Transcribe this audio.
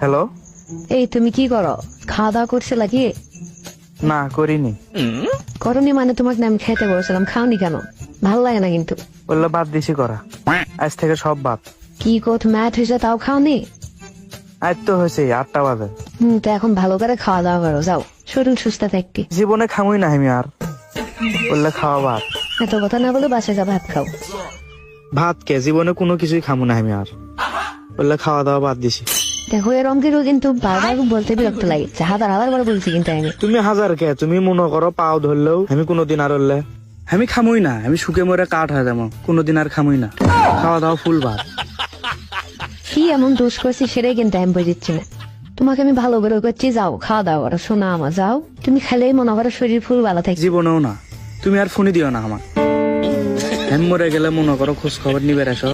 Hello. এই তুমি কি করো? খাওয়া দাওয়া করছে কি? না করিনি। করনি মানে তোমাকে না আমি খেতে বলছিলাম, খাওনি কেন? ভালো লাগে না কিন্তু। বললো বাদ দিছি করা, আজ থেকে সব বাদ। কি কোথ ম্যাথ হয়েছে তাও খাওনি? আজ তো হয়েছে 8টা বাজে। তো এখন ভালো করে খাওয়া দাওয়া করো, যাও শরীর সুস্থ থাকতি। জীবনে খামুই না আমি আর। বললে খাওয়া ভাত। এত কথা না বলে বাসায় যা ভাত খাও। ভাত কে জীবনে কোনো কিছুই খামু না আমি আর। বললে খাওয়া দাওয়া বাদ দিছি। দেখো এরম কিন্তু বারবার বলতে বিরক্ত লাগে, হাজার বার বলছি কিন্তু আমি। তুমি হাজার কে, তুমি মনে করো পাও ধরলেও আমি কোনোদিন আর হলে আমি খামুই না। আমি শুকে মরে কাঠ হয়ে যাবো, কোনোদিন আর খামুই না। খাওয়া দাওয়া ফুল ভাত। কি এমন দোষ করছি সেটাই কিন্তু আমি বুঝিচ্ছি না। তোমাকে আমি ভালো করে করছি, যাও খাওয়া দাওয়া করো, শোনা আমার যাও। তুমি খেলেই মনে করো শরীর ফুল ভালো থাকে। জীবনেও না। তুমি আর ফোনই দিও না আমার। আমি মরে গেলে মনে করো খোঁজ খবর নিবে এসো।